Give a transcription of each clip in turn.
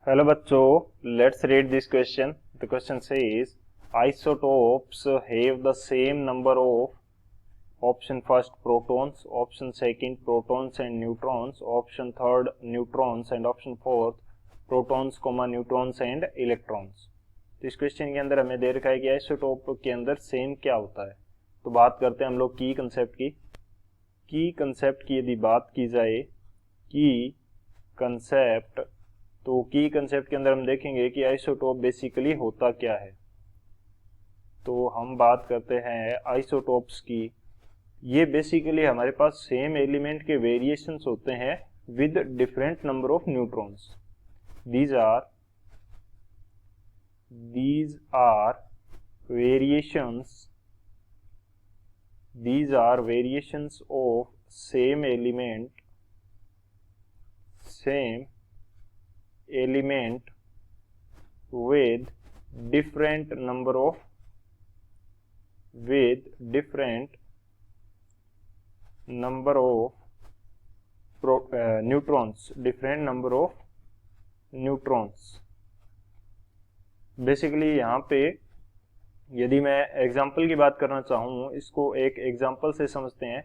Hello बच्चों, let's read this question. The question says isotopes have the same number of option first protons, option second protons and neutrons, option third neutrons and option fourth protons, neutrons and electrons. तो इस question के अंदर हमें दे रखा है कि isotope के अंदर सेम क्या होता है. तो बात करते हैं हम लोग की कंसेप्ट की यदि बात की जाए की कंसेप्ट, तो की कंसेप्ट के अंदर हम देखेंगे कि आइसोटोप बेसिकली होता क्या है. तो हम बात करते हैं आइसोटोप्स की. ये बेसिकली हमारे पास सेम एलिमेंट के वेरिएशंस होते हैं with different number of neutrons. These are variations of same element with different number of neutrons. Basically यहाँ पे यदि मैं एग्जांपल की बात करना चाहूँ, इसको एक एग्जांपल से समझते हैं.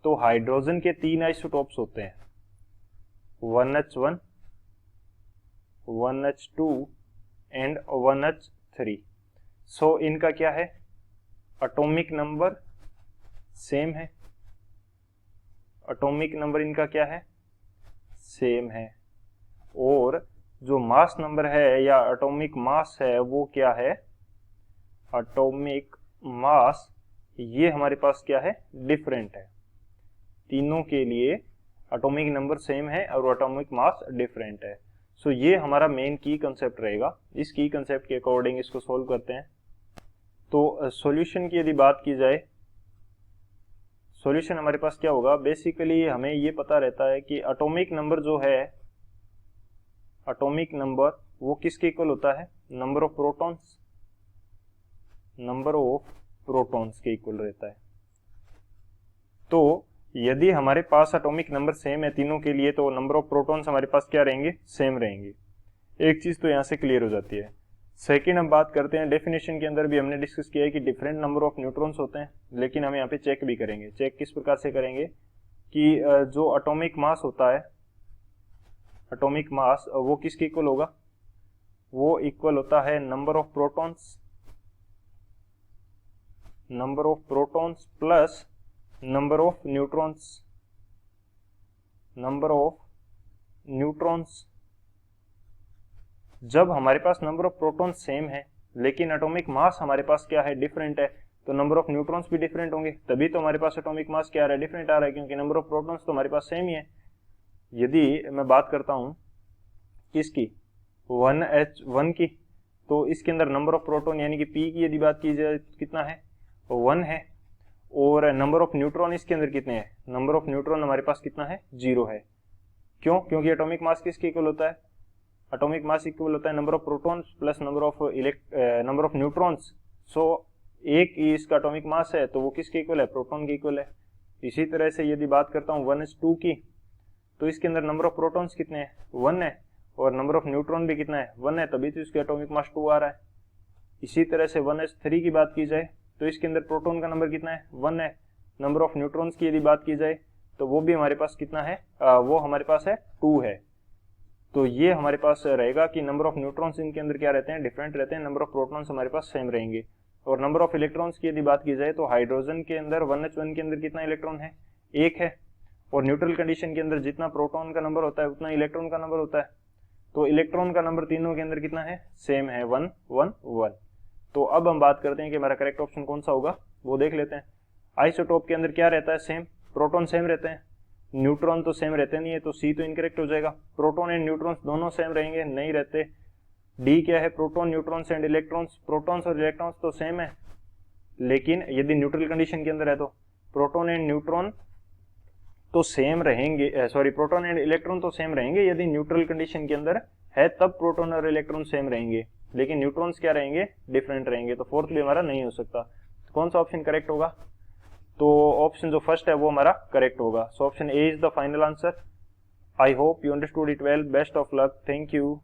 तो हाइड्रोजन के 3 आइसोटोप्स होते हैं, 1H1, 1H2 एंड 1H3. सो इनका क्या है, एटॉमिक नंबर सेम है. एटॉमिक नंबर इनका क्या है, सेम है. और जो मास नंबर है या एटॉमिक मास है वो क्या है, एटॉमिक मास ये हमारे पास क्या है, डिफरेंट है. तीनों के लिए एटॉमिक नंबर सेम है और एटॉमिक मास डिफरेंट है. सो ये हमारा मेन की कंसेप्ट रहेगा. इस की कंसेप्ट के अकॉर्डिंग इसको सोल्व करते हैं. तो सॉल्यूशन की यदि बात की जाए, सॉल्यूशन हमारे पास क्या होगा, बेसिकली हमें ये पता रहता है कि एटॉमिक नंबर जो है, एटॉमिक नंबर वो किसके इक्वल होता है, नंबर ऑफ प्रोटॉन्स के इक्वल रहता है. तो यदि हमारे पास एटॉमिक नंबर सेम है तीनों के लिए, तो नंबर ऑफ प्रोटॉन्स हमारे पास क्या रहेंगे, सेम रहेंगे. एक चीज तो यहाँ से क्लियर हो जाती है. सेकंड हम बात करते हैं, डेफिनेशन के अंदर भी हमने डिस्कस किया है कि डिफरेंट नंबर ऑफ न्यूट्रॉन्स होते हैं, लेकिन हम यहाँ पे चेक भी करेंगे. चेक किस प्रकार से करेंगे कि जो एटॉमिक मास होता है, एटॉमिक मास वो किसके इक्वल होगा, वो इक्वल होता है number of protons plus number of neutrons. जब हमारे पास नंबर ऑफ प्रोटॉन्स सेम है लेकिन एटॉमिक मास हमारे पास क्या है, डिफरेंट है, तो नंबर ऑफ न्यूट्रॉन्स भी डिफरेंट होंगे. तभी तो हमारे पास एटॉमिक मास क्या आ रहा है, डिफरेंट आ रहा है, क्योंकि नंबर ऑफ प्रोटॉन्स तो हमारे पास सेम ही है. यदि मैं बात करता हूं किसकी, 1H1 की, तो इसके अंदर नंबर ऑफ प्रोटॉन यानी कि P की यदि बात की जाए कितना है, 1 है. और नंबर ऑफ न्यूट्रॉन इसके अंदर कितने हैं, नंबर ऑफ न्यूट्रॉन हमारे पास कितना है, 0 है. क्यों, क्योंकि एटॉमिक मास किसके इक्वल होता है, एटॉमिक मास इक्वल होता है number of protons plus number of neutrons. So एक ही इसका एटॉमिक मास है तो वो किसके इक्वल है, प्रोटॉन के इक्वल है. इसी तरह से यदि बात करता हूँ 1H2 की, तो इसके अंदर नंबर ऑफ प्रोटॉन्स कितने हैं, 1 है, और नंबर ऑफ न्यूट्रॉन भी कितना है, 1 है, तभी तो इसके एटॉमिक मास 2 आ रहा है. इसी तरह से 1H3 की बात की जाए तो इसके अंदर प्रोटॉन का नंबर कितना है, 1 है. नंबर ऑफ न्यूट्रॉन्स की यदि बात की जाए तो वो भी हमारे पास कितना है, वो हमारे पास है 2 है. तो ये हमारे पास रहेगा कि नंबर ऑफ न्यूट्रॉन्स इनके अंदर क्या रहते हैं, डिफरेंट रहते हैं. नंबर ऑफ प्रोटॉन्स हमारे पास सेम रहेंगे. और नंबर ऑफ इलेक्ट्रॉन्स की यदि बात की जाए तो हाइड्रोजन के अंदर 1H1 के अंदर कितना इलेक्ट्रॉन है, 1 है. और न्यूट्रल कंडीशन के अंदर जितना प्रोटॉन का नंबर होता है उतना इलेक्ट्रॉन का नंबर होता है. तो इलेक्ट्रॉन का नंबर तीनों के अंदर कितना है, सेम है, 1 1 1. तो अब हम बात करते हैं कि हमारा करेक्ट ऑप्शन कौन सा होगा, वो देख लेते हैं. आइसोटोप के अंदर क्या रहता है, सेम, प्रोटॉन सेम रहते हैं, न्यूट्रॉन तो सेम रहते नहीं है, तो सी तो इनकरेक्ट हो जाएगा. प्रोटॉन एंड न्यूट्रॉन्स दोनों सेम रहेंगे, नहीं रहते. डी क्या है, proton neutrons and electrons, protons और इलेक्ट्रॉन्स तो सेम है, लेकिन यदि न्यूट्रल कंडीशन के अंदर है तो प्रोटॉन एंड न्यूट्रॉन तो सेम रहेंगे, प्रोटॉन एंड इलेक्ट्रॉन तो सेम रहेंगे. यदि न्यूट्रल कंडीशन के अंदर है तब प्रोटॉन और इलेक्ट्रॉन सेम रहेंगे, लेकिन न्यूट्रॉन्स क्या रहेंगे, डिफरेंट रहेंगे. तो फोर्थ भी हमारा नहीं हो सकता. तो कौन सा ऑप्शन करेक्ट होगा, तो ऑप्शन जो फर्स्ट है वो हमारा करेक्ट होगा. So option A is the final answer. I hope you understood it well. Best of luck. Thank you.